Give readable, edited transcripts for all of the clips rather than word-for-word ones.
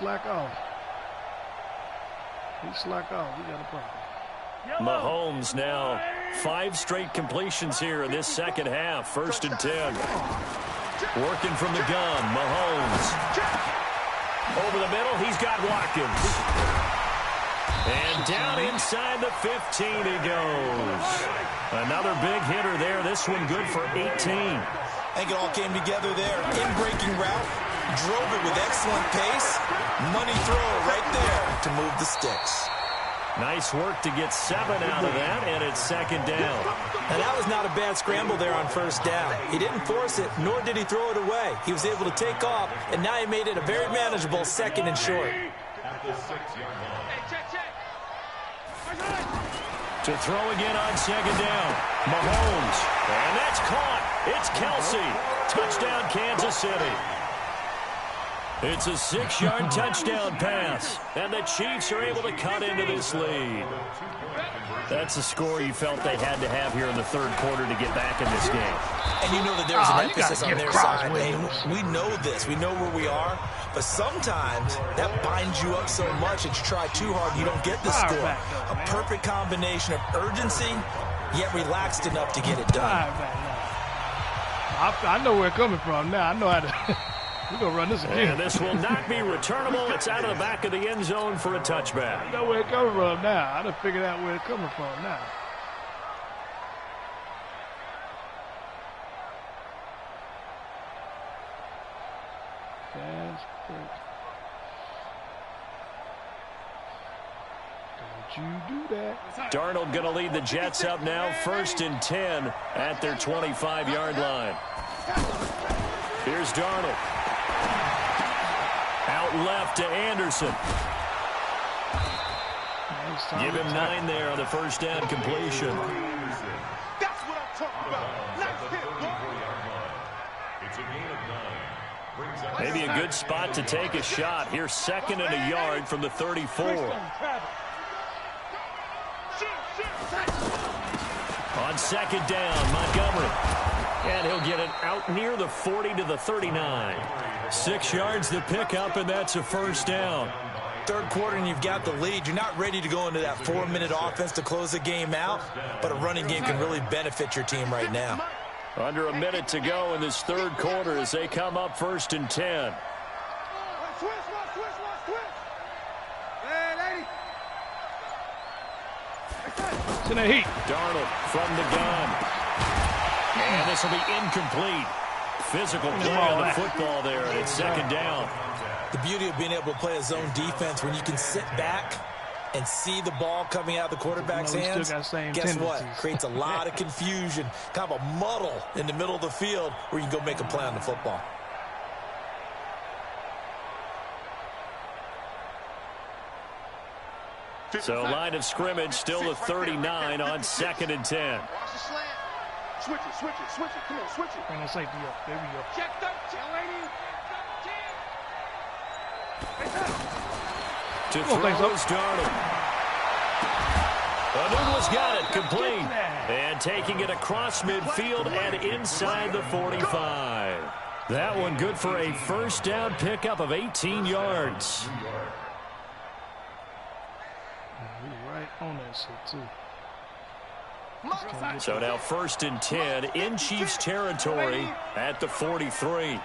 slack off. He slack off. We got a problem. Mahomes now 5 straight completions here in this second half. 1st and 10. Working from the gun. Mahomes. Over the middle. He's got Watkins. And down inside the 15 he goes. Another big hitter there. This one good for 18. I think it all came together there. In-breaking route. Drove it with excellent pace. Money throw right there to move the sticks. Nice work to get 7 out of that, and it's 2nd down. And that was not a bad scramble there on 1st down. He didn't force it, nor did he throw it away. He was able to take off, and now he made it a very manageable 2nd and short. To throw again on 2nd down. Mahomes. And that's caught. It's Kelsey. Touchdown, Kansas City. It's a 6-yard touchdown pass. And the Chiefs are able to cut into this lead. That's a score you felt they had to have here in the 3rd quarter to get back in this game. And you know that there's an emphasis on their side. Hey, we know this. We know where we are. But sometimes that binds you up so much that you try too hard, you don't get the score. A perfect combination of urgency, yet relaxed enough to get it done. I know where it's coming from now. I know how to. We're going to run this again. And this will not be returnable. It's out of the back of the end zone for a touchback. I know where it's coming from now. I done figured out where it's coming from now. Don't you do that. Darnold going to lead the Jets up now. 1st and 10 at their 25-yard line. Here's Darnold. Out left to Anderson. Give him 9 there on the 1st down completion. That's what I'm talking about. Nice hit, Maybe a good spot to take a shot. Here's 2nd and a yard from the 34. On 2nd down, Montgomery. And he'll get it out near the 40 to the 39. 6 yards to pick up, and that's a 1st down. 3rd quarter, and you've got the lead. You're not ready to go into that 4-minute offense to close the game out, but a running game can really benefit your team right now. Under a minute to go in this 3rd quarter as they come up 1st and 10. It's in the heat. Darnold from the gun. And this will be incomplete. Physical play on the football there, and it's 2nd down. The beauty of being able to play a zone defense when you can sit back and see the ball coming out of the quarterback's hands, guess what? Creates a lot of confusion, kind of a muddle in the middle of the field where you can go make a play on the football. So line of scrimmage still the 39 on 2nd and 10. Switch it. Come on, switch it. Bring that safety up. There we go. Check 13, lady. To throw is Darnold. Anunwa's got it, complete. And taking it across midfield and inside the 45. That one good for a 1st down pickup of 18 yards. Right on that shit, too. So now 1st and 10 in Chiefs territory at the 43.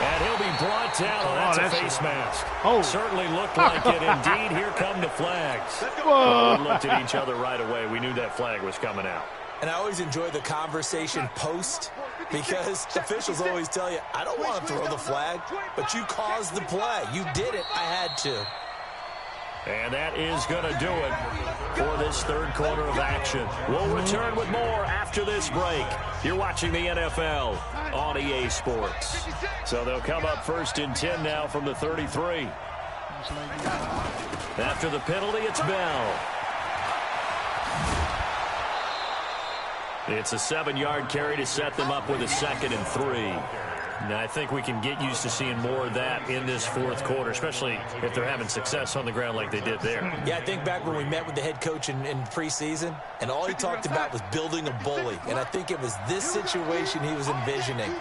And he'll be brought down. Oh, that's a face mask. Oh. Certainly looked like it. Indeed, here come the flags. Whoa. We looked at each other right away. We knew that flag was coming out. And I always enjoy the conversation post because officials always tell you, I don't want to throw the flag, but you caused the play. You did it. I had to. And that is going to do it for this 3rd quarter of action. We'll return with more after this break. You're watching the NFL on EA Sports. So they'll come up 1st and 10 now from the 33. After the penalty, it's Bell. It's a 7-yard carry to set them up with a 2nd and 3. Now, I think we can get used to seeing more of that in this 4th quarter, especially if they're having success on the ground like they did there. Yeah, I think back when we met with the head coach in preseason, and all he talked about was building a bully. And I think it was this situation he was envisioning.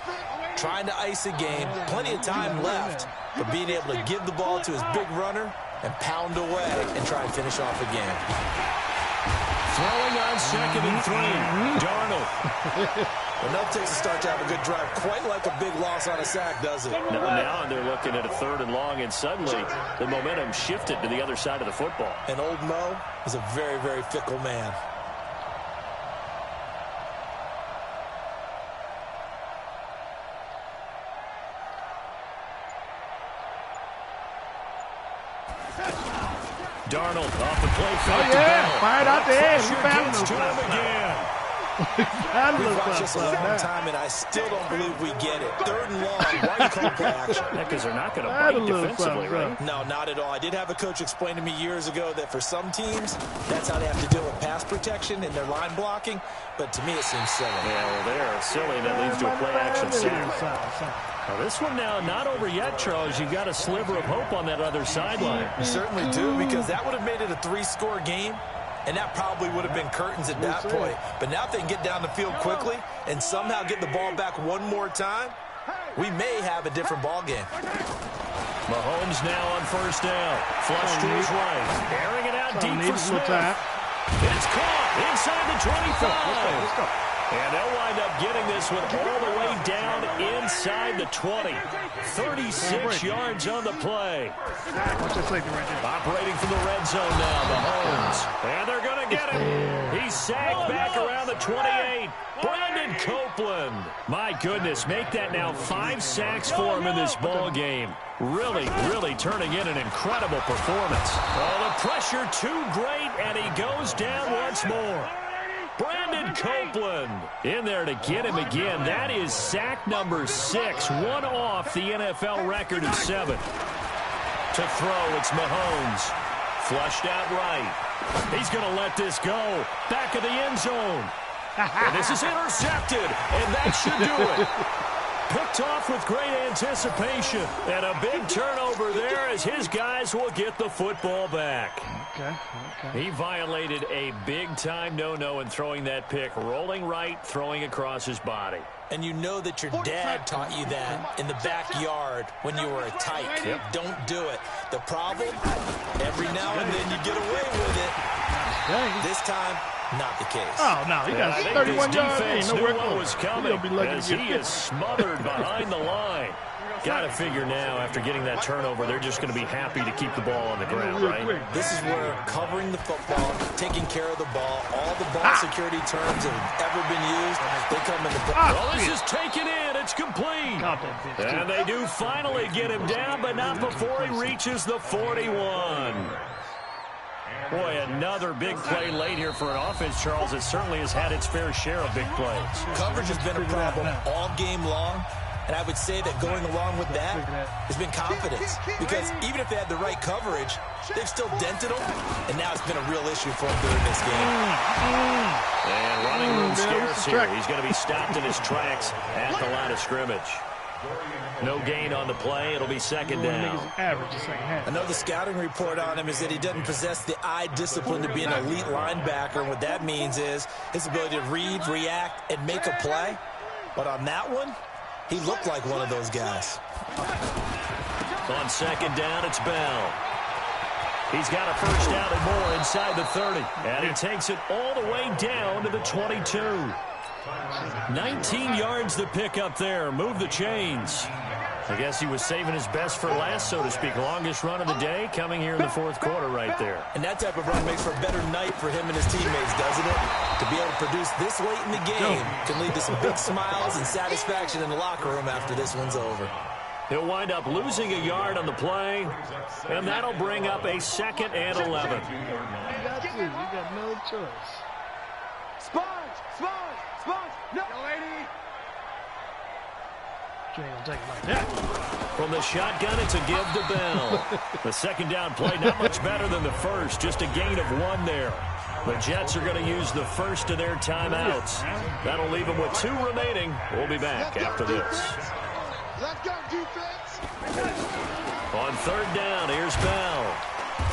trying to ice a game, plenty of time left, but being able to give the ball to his big runner and pound away and try and finish off a game. Throwing on 2nd and 3. Darnold. Enough takes a start to have a good drive. Quite like a big loss on a sack, does it? Now they're looking at a 3rd and long, and suddenly the momentum shifted to the other side of the football. And old Mo is a very, very fickle man. Darnold off the play. Oh, yeah. Fired out the head. He found Gets to him again. We've watched this a long time, and I still don't believe we get it. 3rd and long. Why are you calling play action? Because they're not going to bite defensively, right? No, not at all. I did have a coach explain to me years ago that for some teams, that's how they have to deal with pass protection and their line blocking. But to me, it seems silly. Yeah, well, they're silly, and that leads to a play action sack. Now, this one now not over yet, Charles. You've got a sliver of hope on that other sideline. You certainly do, because that would have made it a 3-score game. And that probably would have been curtains at that point. But now if they can get down the field quickly and somehow get the ball back one more time, we may have a different ball game. Mahomes now on 1st down. Flush to his right. Airing it out deep for Smith. It's caught inside the 25. And they'll wind up getting this one all the way down inside the 20. 36 yards on the play. Watch that safety right there. Operating from the red zone now, Mahomes. And they're going to get him. He's sacked back around the 28. Brandon Copeland. My goodness, make that now 5 sacks for him in this ball game. Really, really turning in an incredible performance. Oh, the pressure too great, and he goes down once more. Brandon Copeland in there to get him again. That is sack number 6, one off the NFL record of 7. To throw, it's Mahomes. Flushed out right. He's going to let this go. Back of the end zone. And this is intercepted, and that should do it. Picked off with great anticipation. And a big turnover there as his guys will get the football back. Okay. He violated a big-time no-no in throwing that pick. Rolling right, throwing across his body. And you know that your dad taught you that in the backyard when you were a tyke. Yep. Don't do it. The problem, every now and then you get away with it. This time, not the case. Oh, no. He got 31 yards. Defense knew what was coming as he is smothered behind the line. Got to figure now, after getting that turnover, they're just going to be happy to keep the ball on the ground, right? This is where covering the football, taking care of the ball, all the ball security terms that have ever been used, they come into play. Well, this is taken in. It's complete. And they do finally get him down, but not before he reaches the 41. Boy, another big play late here for an offense, Charles. It certainly has had its fair share of big plays. Coverage has been a problem all game long. And I would say that going along with that has been confidence. Because even if they had the right coverage, they've still dented them. And now it's been a real issue for them during this game. And running room scarce here. He's going to be stopped in his tracks at the line of scrimmage. No gain on the play. It'll be 2nd down. I know the scouting report on him is that he doesn't possess the eye discipline to be an elite linebacker. And what that means is his ability to read, react, and make a play. But on that one, he looked like one of those guys. On 2nd down, it's Bell. He's got a 1st down and more inside the 30. And he takes it all the way down to the 22. 19 yards to pick up there. Move the chains. I guess he was saving his best for last, so to speak. Longest run of the day coming here in the 4th quarter right there. And that type of run makes for a better night for him and his teammates, doesn't it? To be able to produce this late in the game can lead to some big smiles and satisfaction in the locker room after this one's over. He'll wind up losing a yard on the play, and that'll bring up a 2nd and 11. You got no choice. Sponge! No, lady! Take it like that. From the shotgun, it's a give to Bell. The 2nd down play, not much better than the first, just a gain of 1 there. The Jets are going to use the first of their timeouts. That'll leave them with 2 remaining. We'll be back after this. Let's go, defense! On 3rd down, here's Bell.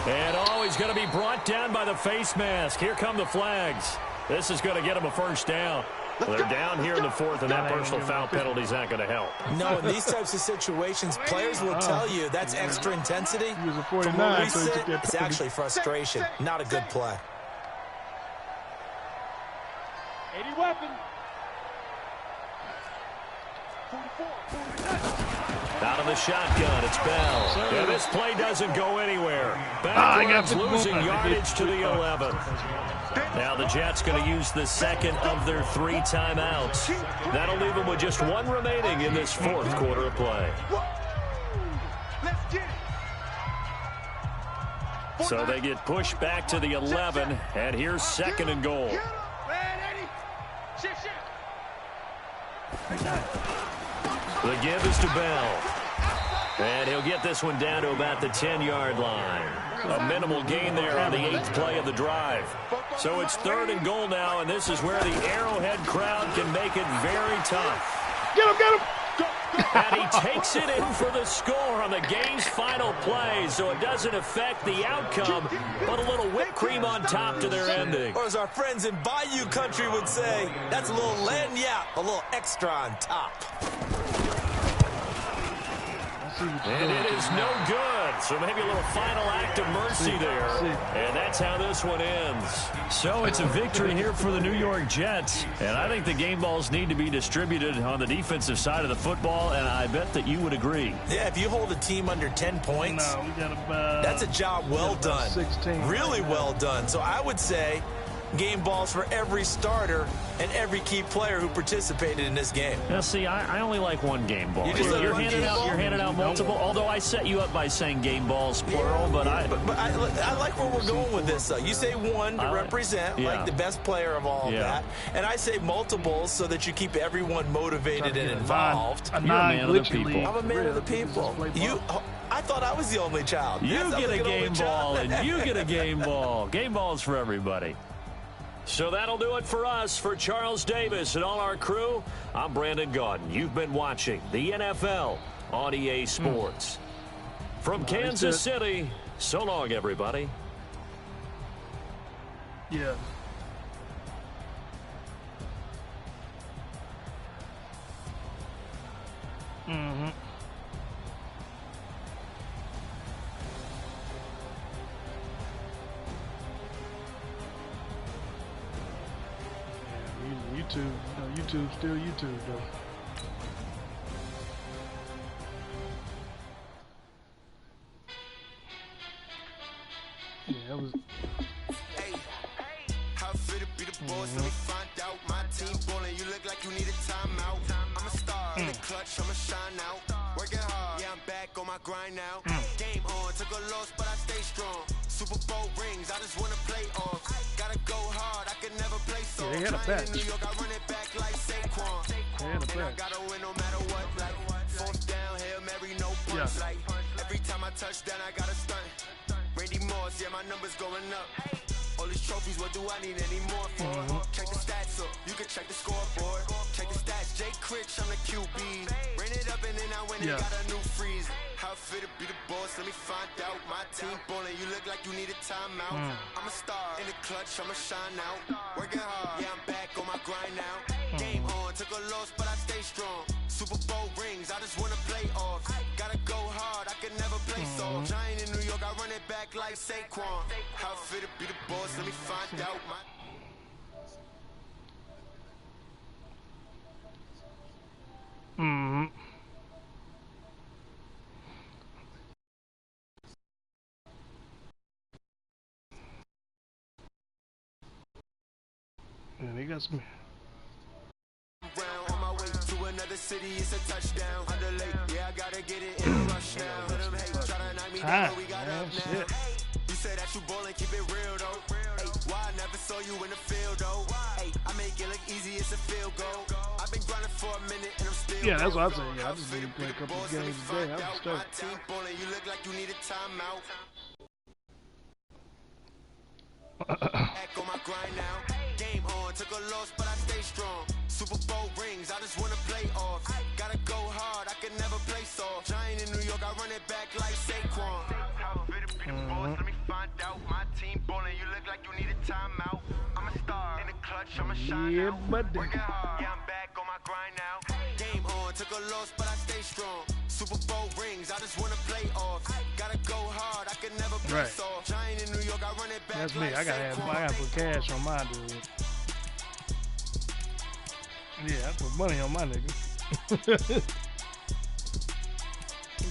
And he's going to be brought down by the face mask. Here come the flags. This is going to get him a 1st down. They're down here in the fourth, and that personal foul penalty is not going to help. No, in these types of situations, players will tell you that's extra intensity. He was a From 49, where we so he sit, took that it's penalty. actually frustration, not a good play. 80 weapon. 44, 49. Out of the shotgun, it's Bell. Yeah, this play doesn't go anywhere. Backwards, losing yardage to the 11. Now the Jets going to use the second of their 3 timeouts. That'll leave them with just 1 remaining in this fourth quarter of play. Let's get it. So they get pushed back to the 11, and here's second and goal. The give is to Bell. And he'll get this one down to about the 10-yard line. A minimal gain there on the 8th play of the drive. So it's third and goal now, and this is where the Arrowhead crowd can make it very tough. Get him, get him. And he takes it in for the score on the game's final play, so it doesn't affect the outcome, but a little whipped cream on top to their ending. Or as our friends in Bayou Country would say, that's a little lagniappe, a little extra on top. And it is no good. So maybe a little final act of mercy there. And that's how this one ends. So it's a victory here for the New York Jets. And I think the game balls need to be distributed on the defensive side of the football, and I bet that you would agree. Yeah, if you hold a team under 10 points, No, we got about, that's a job well done. 16. Really well done. So I would say game balls for every starter and every key player who participated in this game. Now, see, I only like one game ball. You just like You're one handing game out, ball? you're handing out multiple, although I set you up by saying game balls, plural, but I like where we're going with this, though. You say one to represent, like the best player of all of that. And I say multiples so that you keep everyone motivated and involved. You're a man of the people. I'm a man of the people. I thought I was the only child. You Yes, I'm get a the only game child. ball, and you get a game ball. Game balls for everybody. So that'll do it for us. For Charles Davis and all our crew, I'm Brandon Gaudin. You've been watching the NFL on EA Sports. From Kansas City, so long, everybody. Yeah. Mm-hmm. YouTube, YouTube still YouTube though. Yeah, that was. Hey, how fit to be the boss? Let me find out. My team ballin', you look like you need a timeout. I'm a star in the clutch, I'ma shine out. Working hard, yeah, I'm back on my grind now. Game on, took a loss, but I stay strong. Super Bowl rings, I just wanna play off. Gotta go hard, I can never play soft. Yeah, they had a patch. In New York, I run it back like Saquon. They had a And I patch. gotta win no matter what. Like, fourth down, Hail Mary, no punch. Yeah. Like, every time I touch down, I gotta stunt. Randy Moss, yeah, my numbers going up. All these trophies, what do I need any more for? Check the stats up, you can check the scoreboard. Check the stats, Jake Critch, I'm the QB. Ran it up and then I went and got a new freeze. How fit to be the boss, let me find out. My team ballin', you look like you need a timeout. I'm a star in the clutch, I'ma shine out. Working hard, yeah, I'm back on my grind now. Game on, took a loss, but I stay strong. Super Bowl rings, I just wanna play off. Gotta go hard, I can never play soft. Giant in New York, I run it back like Saquon. How fit to be the boss, let me find out. Yeah, they got some. On my way to another city, it's a touchdown. Underlay, yeah, I gotta get it in a rush now. Let them hate, try to knock me down, we got up now. You say that you ballin', keep it real though. Hey, why I never saw you in the field though? Hey, I make it look easy, it's a field goal. I've been grinding for a minute and I'm still. Yeah, that's what I'm saying. Yeah, I just need to play a couple of games a day. I'm My stoked. team ballin', you look like you need a timeout. Back on my grind now. Game on, took a loss, but I stay strong. Super Bowl rings, I just wanna play off. Gotta go hard, I can never play soft. Giant in New York, I run it back like Saquon. How fit to be the boss, let me find out. My team ballin', you look like you need a timeout. I'm a star in the clutch. Yeah, but Yeah, I'm back on my grind now. Game on, took a loss, but I stay strong. Super Bowl rings, I just wanna play off. Gotta go hard, I can never play soft. Giant in New York, I run it back. that's me. I gotta put cash on my dude. Yeah, I put money on my nigga.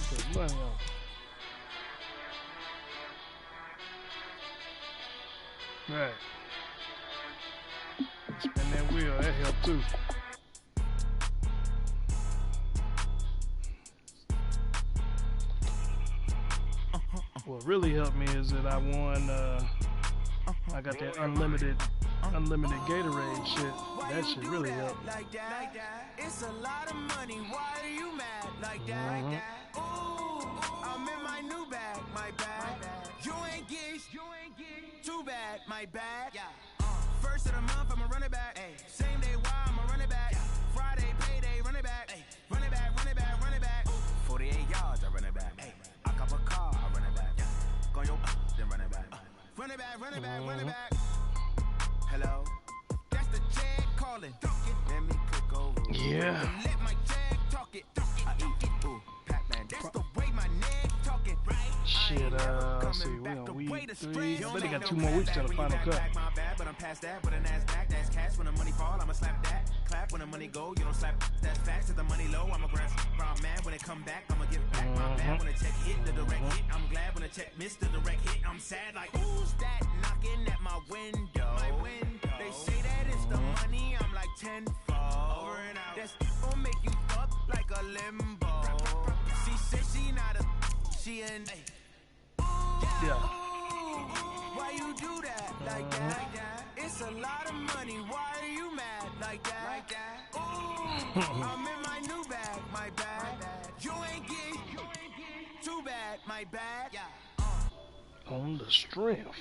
Put money on. Right. Spin that wheel, that helped too. What really helped me is that I won, I got that unlimited Gatorade shit. That shit really helped. It's a lot of money, why are you mad like that? Ooh, I'm in my new bag, my bag. You ain't get too bad, my bag. First of the month, I'ma run it back. Same day, why I'ma run it back. Friday, payday, run it back. Run it back, run it back, run it back. 48 yards, I run it back. I cop a car, I run it back. Go your then run it back. Run it back, run it back, run it back. Hello, that's the jag calling. Let me click over. Yeah. Let my jag talk it. I eat it. Ooh, Pac-Man, that's the way my neck talking. Shit, let's see, we on week 3. I bet they got 2 more weeks till the final cut. My bad, but I'm past that. But a NASDAQ, that's cash. When the money fall, I'ma slap that. Clap when the money go, you don't slap. That's facts. If the money low, I'ma grab brown man. When it come back, I'ma give it back. My bad when the check hit, the direct hit. I'm glad when the check missed the direct hit. I'm sad like, who's that knocking at my window? They say that it's the money, I'm like tenfold. Over and out. That's gon' make you up like a limbo. She said she not a, she an. Yeah. Why you do that like that? It's a lot of money. Why are you mad like that? Ooh, I'm in my new bag, my bag. You ain't get too bad, my bag. On the strength.